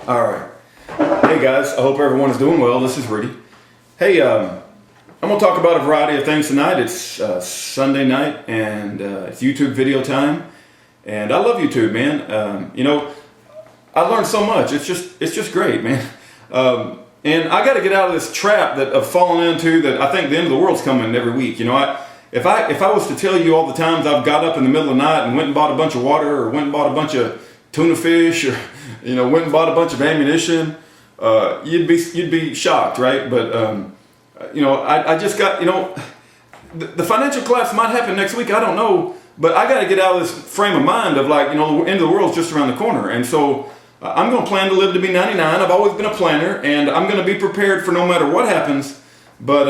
All right. Hey guys, I hope everyone is doing well. This is Rudy. Hey, I'm going to talk about a variety of things tonight. It's Sunday night and it's YouTube video time. And I love YouTube, man. I learned so much. It's just great, man. And I got to get out of this trap that I've fallen into, that I think the end of the world's coming every week. If I was to tell you all the times I've got up in the middle of the night and went and bought a bunch of water, or went and bought a bunch of tuna fish, or went and bought a bunch of ammunition, you'd be shocked, right? But I just got, the financial collapse might happen next week. I don't know, but I got to get out of this frame of mind of the end of the world's just around the corner. And so I'm going to plan to live to be 99. I've always been a planner, and I'm going to be prepared for no matter what happens. But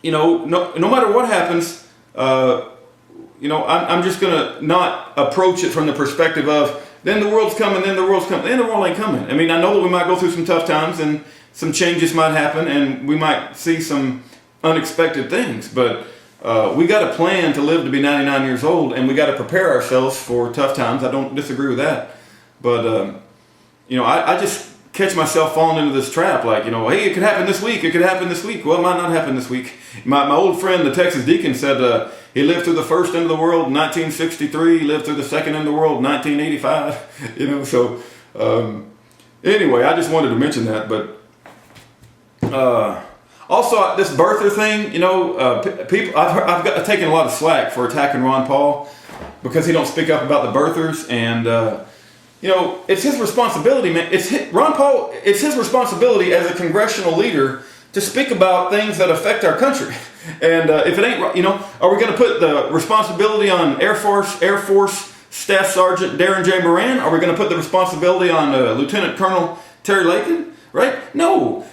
no matter what happens, I'm just going to not approach it from the perspective of then the world's coming, then the world's coming. Then the world ain't coming. I mean, I know that we might go through some tough times and some changes might happen, and we might see some unexpected things. But we got to plan to live to be 99 years old, and we got to prepare ourselves for tough times. I don't disagree with that. But I just catch myself falling into this trap, hey, it could happen this week, it could happen this week. Well, it might not happen this week. My old friend, the Texas deacon, said he lived through the first end of the world in 1963, he lived through the second end of the world in 1985, anyway, I just wanted to mention that. But also this birther thing, people, I've taken a lot of slack for attacking Ron Paul because he don't speak up about the birthers, and it's his responsibility, man. Ron Paul, it's his responsibility as a congressional leader to speak about things that affect our country. And if it ain't, are we going to put the responsibility on Air Force Staff Sergeant Darren J. Moran? Are we going to put the responsibility on Lieutenant Colonel Terry Lakin? Right? No.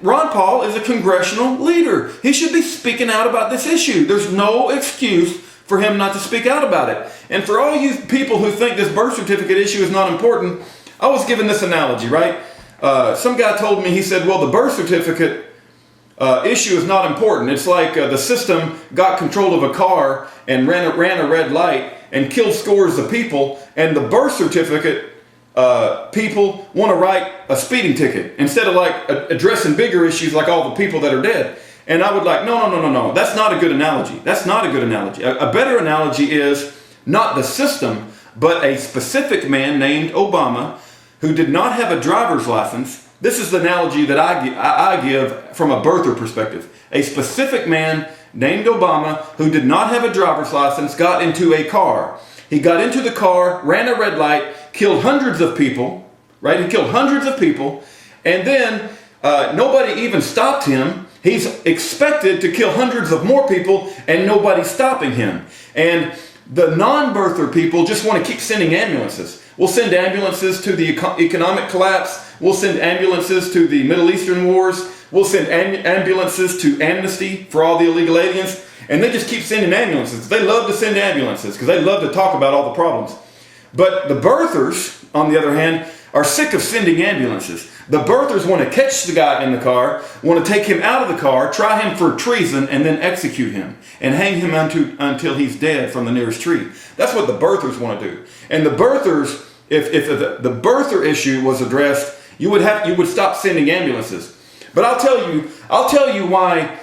Ron Paul is a congressional leader. He should be speaking out about this issue. There's no excuse for him not to speak out about it. And for all you people who think this birth certificate issue is not important, I was given this analogy, right? Some guy told me, he said, well, the birth certificate issue is not important. It's like the system got control of a car and ran a red light and killed scores of people, and the birth certificate people want to write a speeding ticket instead of addressing bigger issues like all the people that are dead. And I would no. That's not a good analogy. That's not a good analogy. A better analogy is not the system, but a specific man named Obama who did not have a driver's license. This is the analogy that I give from a birther perspective. A specific man named Obama who did not have a driver's license got into a car. He got into the car, ran a red light, killed hundreds of people, right? He killed hundreds of people, and then nobody even stopped him. He's expected to kill hundreds of more people, and nobody's stopping him. And the non-birther people just want to keep sending ambulances. We'll send ambulances to the economic collapse. We'll send ambulances to the Middle Eastern wars. We'll send ambulances to amnesty for all the illegal aliens. And they just keep sending ambulances. They love to send ambulances because they love to talk about all the problems. But the birthers, on the other hand, are sick of sending ambulances. The birthers want to catch the guy in the car, want to take him out of the car, try him for treason, and then execute him and hang him until he's dead from the nearest tree. That's what the birthers want to do. And the birthers, if the birther issue was addressed, you would stop sending ambulances. But I'll tell you why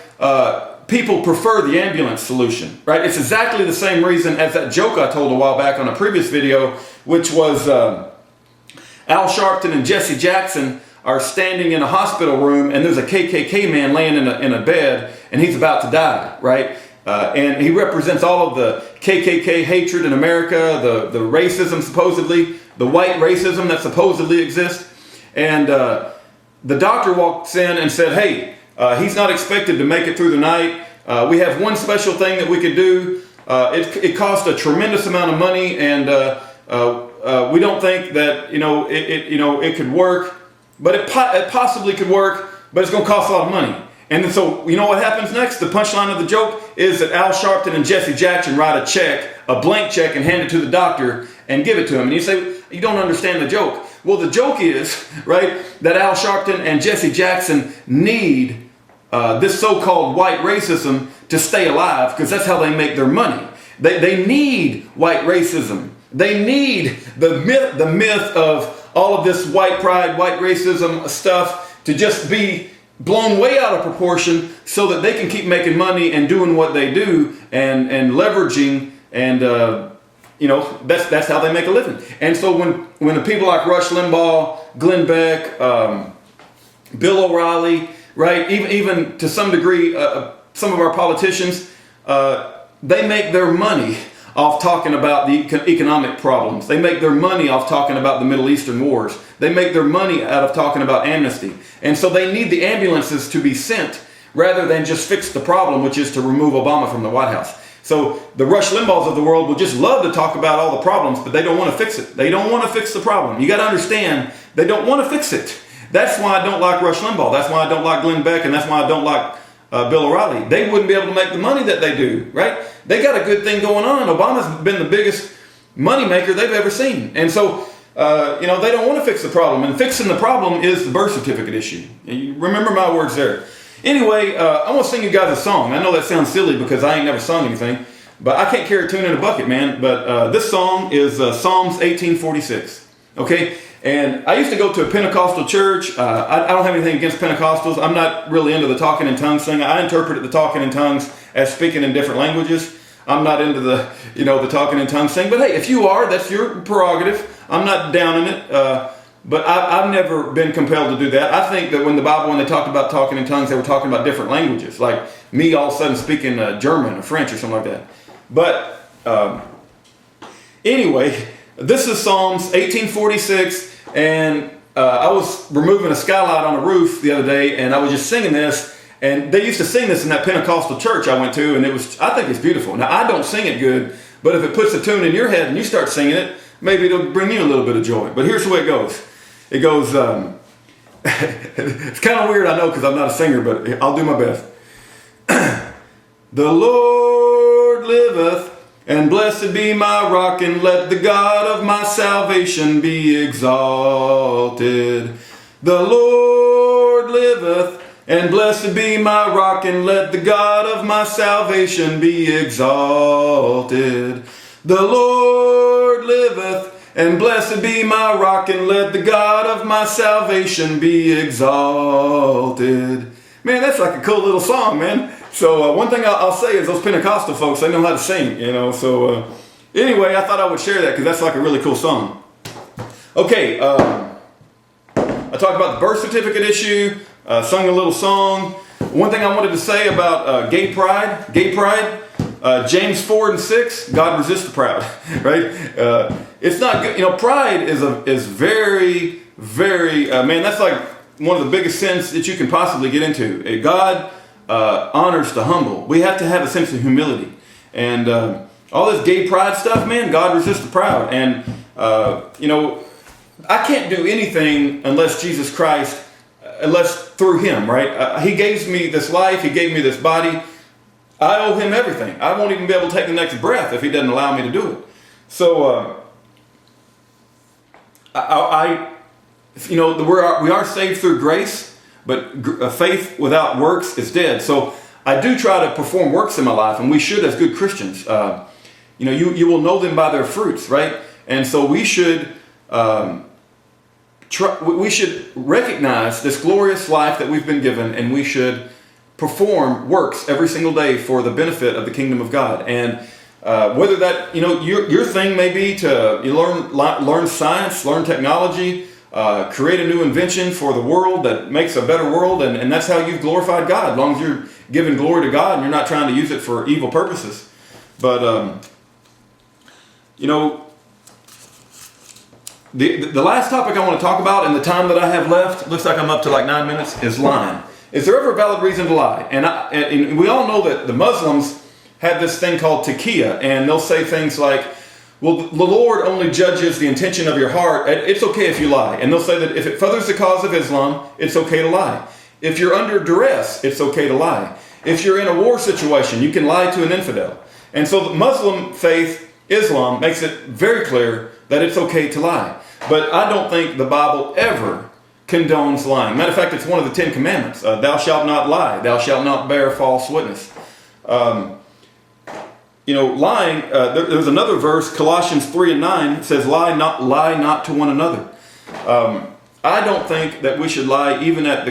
people prefer the ambulance solution. Right? It's exactly the same reason as that joke I told a while back on a previous video, which was Al Sharpton and Jesse Jackson are standing in a hospital room, and there's a KKK man laying in a bed, and he's about to die, right? And he represents all of the KKK hatred in America, the racism supposedly, the white racism that supposedly exists. And the doctor walks in and said, hey, he's not expected to make it through the night. We have one special thing that we could do. It cost a tremendous amount of money, and we don't think that it could work, but it possibly could work, but it's going to cost a lot of money. And then so you know what happens next? The punchline of the joke is that Al Sharpton and Jesse Jackson write a check, a blank check, and hand it to the doctor and give it to him. And you say, you don't understand the joke. Well, the joke is, right, that Al Sharpton and Jesse Jackson need this so-called white racism to stay alive, because that's how they make their money. They need white racism. They need the myth of all of this white pride, white racism stuff to just be blown way out of proportion so that they can keep making money and doing what they do and leveraging and that's how they make a living. And so when the people like Rush Limbaugh, Glenn Beck, Bill O'Reilly, right, even to some degree some of our politicians, they make their money off talking about the economic problems. They make their money off talking about the Middle Eastern wars. They make their money out of talking about amnesty. And so they need the ambulances to be sent rather than just fix the problem, which is to remove Obama from the White House. So the Rush Limbaughs of the world would just love to talk about all the problems, but they don't want to fix it. They don't want to fix the problem. You got to understand, they don't want to fix it. That's why I don't like Rush Limbaugh. That's why I don't like Glenn Beck, and that's why I don't like Bill O'Reilly. They wouldn't be able to make the money that they do, right? They got a good thing going on. Obama's been the biggest money maker they've ever seen. And so, they don't want to fix the problem. And fixing the problem is the birth certificate issue. You remember my words there. Anyway, I want to sing you guys a song. I know that sounds silly because I ain't never sung anything, but I can't carry a tune in a bucket, man. But this song is Psalms 18:46. Okay? And I used to go to a Pentecostal church. I don't have anything against Pentecostals. I'm not really into the talking in tongues thing. I interpret the talking in tongues as speaking in different languages. I'm not into the talking in tongues thing. But hey, if you are, that's your prerogative. I'm not down in it. But I've never been compelled to do that. I think that when they talked about talking in tongues, they were talking about different languages. Like me all of a sudden speaking German or French or something like that. But anyway, this is Psalms 18:46. And I was removing a skylight on a roof the other day, and I was just singing this. And they used to sing this in that Pentecostal church I went to, and I think it's beautiful. Now, I don't sing it good, but if it puts a tune in your head and you start singing it, maybe it'll bring you a little bit of joy. But here's the way it goes. It goes, it's kind of weird, I know, because I'm not a singer, but I'll do my best. The Lord liveth, and blessed be my rock, and let the God of my salvation be exalted. The Lord liveth, and blessed be my rock, and let the God of my salvation be exalted. The Lord liveth, and blessed be my rock, and let the God of my salvation be exalted. Man, that's like a cool little song, man. So one thing I'll say is those Pentecostal folks, they know how to sing, So anyway, I thought I would share that because that's like a really cool song. Okay, I talked about the birth certificate issue, sung a little song. One thing I wanted to say about gay pride, James 4:6, God resists the proud, right? It's not good. Pride is very, very, man, that's like one of the biggest sins that you can possibly get into. God honors the humble. We have to have a sense of humility. And all this gay pride stuff, man, God resists the proud. And, I can't do anything unless Jesus Christ, unless through Him, right? He gave me this life. He gave me this body. I owe Him everything. I won't even be able to take the next breath if He doesn't allow me to do it. So, we are saved through grace, but faith without works is dead. So I do try to perform works in my life, and we should as good Christians. You will know them by their fruits, right? And so we should recognize this glorious life that we've been given, and we should perform works every single day for the benefit of the kingdom of God. And whether that, your thing may be to learn science, learn technology, create a new invention for the world that makes a better world, and that's how you've glorified God, as long as you're giving glory to God and you're not trying to use it for evil purposes. But, the last topic I want to talk about in the time that I have left, looks like I'm up to like 9 minutes, is lying. Is there ever a valid reason to lie? And we all know that the Muslims have this thing called Taqiya, and they'll say things like, well, the Lord only judges the intention of your heart. It's okay if you lie. And they'll say that if it furthers the cause of Islam, it's okay to lie. If you're under duress, it's okay to lie. If you're in a war situation, you can lie to an infidel. And so the Muslim faith, Islam, makes it very clear that it's okay to lie. But I don't think the Bible ever condones lying. Matter of fact, it's one of the 10 commandments. Thou shalt not lie. Thou shalt not bear false witness. Lying, there's another verse, Colossians 3:9, says, lie not to one another. I don't think that we should lie even at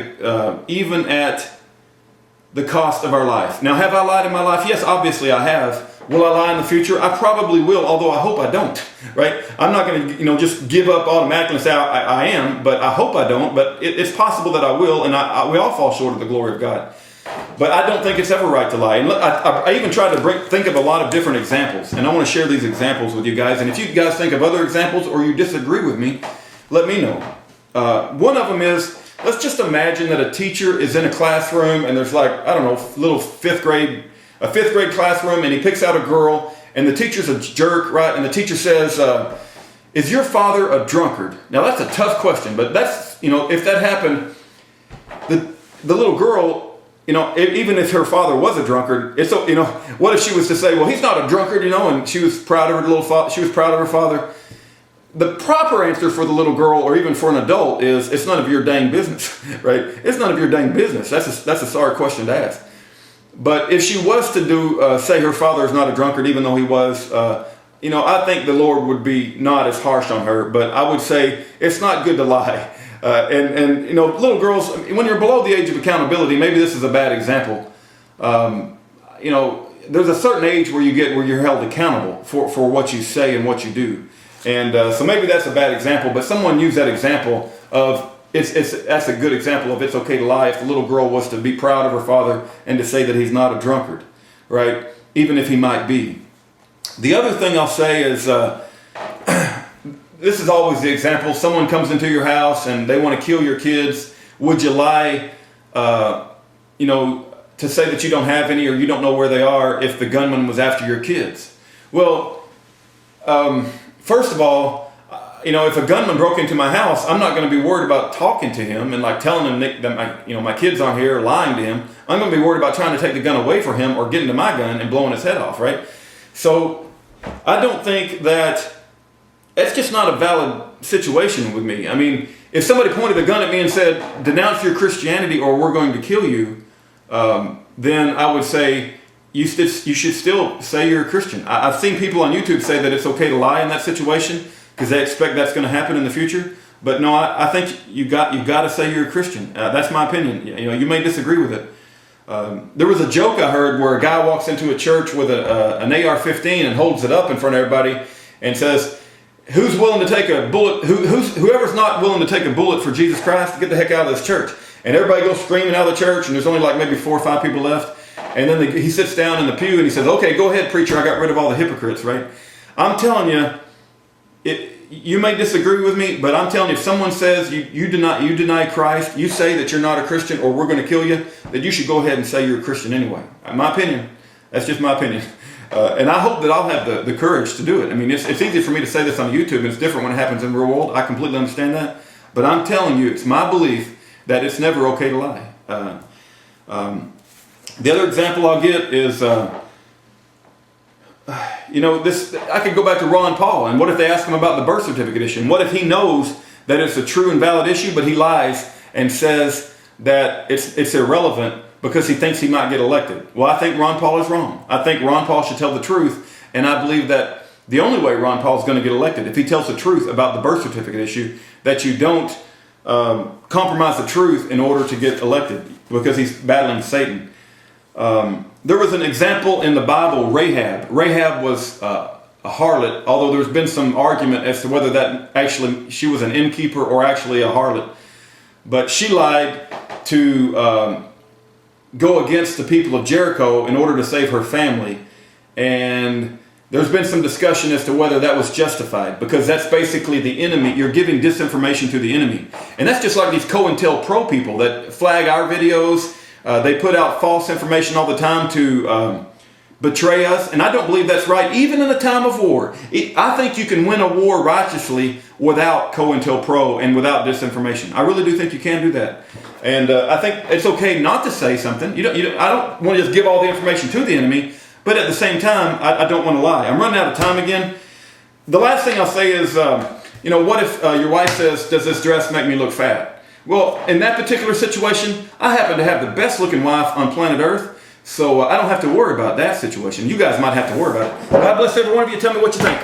the cost of our life. Now, have I lied in my life? Yes, obviously I have. Will I lie in the future? I probably will, although I hope I don't, right? I'm not going to, just give up automatically and say I am, but I hope I don't. But it's possible that I will, and we all fall short of the glory of God. But I don't think it's ever right to lie. And I even tried to think of a lot of different examples, and I want to share these examples with you guys. And if you guys think of other examples or you disagree with me, let me know. One of them is, let's just imagine that a teacher is in a classroom and there's a fifth grade classroom, and he picks out a girl, and the teacher's a jerk, right? And the teacher says, is your father a drunkard? Now that's a tough question, but that's, if that happened, the little girl, even if her father was a drunkard, what if she was to say, well, he's not a drunkard, and she was proud of her father. The proper answer for the little girl, or even for an adult, is it's none of your dang business, right? It's none of your dang business. That's a sorry question to ask. But if she was to say her father is not a drunkard, even though he was, I think the Lord would be not as harsh on her. But I would say it's not good to lie. And little girls, when you're below the age of accountability, maybe this is a bad example. There's a certain age where you're held accountable for what you say and what you do. And so maybe that's a bad example, but someone used that example of that's a good example of it's okay to lie if the little girl was to be proud of her father and to say that he's not a drunkard, right? Even if he might be. The other thing I'll say is, this is always the example. Someone comes into your house and they want to kill your kids. Would you lie, to say that you don't have any or you don't know where they are if the gunman was after your kids? Well, first of all, if a gunman broke into my house, I'm not going to be worried about talking to him and telling him that my kids aren't here, or lying to him. I'm going to be worried about trying to take the gun away from him or getting to my gun and blowing his head off, right? So I don't think that it's just not a valid situation with me. I mean, if somebody pointed a gun at me and said, denounce your Christianity or we're going to kill you, then I would say, you should still say you're a Christian. I've seen people on YouTube say that it's okay to lie in that situation because they expect that's going to happen in the future. But no, I think you got to say you're a Christian. That's my opinion. You may disagree with it. There was a joke I heard where a guy walks into a church with an AR-15 and holds it up in front of everybody and says, "Who's willing to take a bullet? Whoever's not willing to take a bullet for Jesus Christ, get the heck out of this church." And everybody goes screaming out of the church, and there's only maybe 4 or 5 people left. And then he sits down in the pew and he says, "Okay, go ahead, preacher. I got rid of all the hypocrites." Right? I'm telling you, you may disagree with me, but I'm telling you, if someone says you deny Christ, you say that you're not a Christian or we're going to kill you, that you should go ahead and say you're a Christian anyway. In my opinion, that's just my opinion. And I hope that I'll have the courage to do it. I mean, it's easy for me to say this on YouTube, and it's different when it happens in the real world. I completely understand that. But I'm telling you, it's my belief that it's never okay to lie. The other example I'll get is, I could go back to Ron Paul, and what if they ask him about the birth certificate issue? And what if he knows that it's a true and valid issue, but he lies and says that it's irrelevant because he thinks he might get elected? Well, I think Ron Paul is wrong. I think Ron Paul should tell the truth, and I believe that the only way Ron Paul is going to get elected, if he tells the truth about the birth certificate issue, that you don't compromise the truth in order to get elected, because he's battling Satan. There was an example in the Bible, Rahab. Rahab was a harlot, although there's been some argument as to whether that actually she was an innkeeper or actually a harlot. But she lied to go against the people of Jericho in order to save her family. And there's been some discussion as to whether that was justified, because that's basically the enemy. You're giving disinformation to the enemy. And that's just like these COINTELPRO people that flag our videos. They put out false information all the time to betray us. And I don't believe that's right, even in a time of war. I think you can win a war righteously without COINTELPRO and without disinformation. I really do think you can do that. And I think it's okay not to say something. I don't want to just give all the information to the enemy, but at the same time, I don't want to lie. I'm running out of time again. The last thing I'll say is, what if your wife says, "Does this dress make me look fat?" Well, in that particular situation, I happen to have the best looking wife on planet Earth, so I don't have to worry about that situation. You guys might have to worry about it. God bless every one of you. Tell me what you think.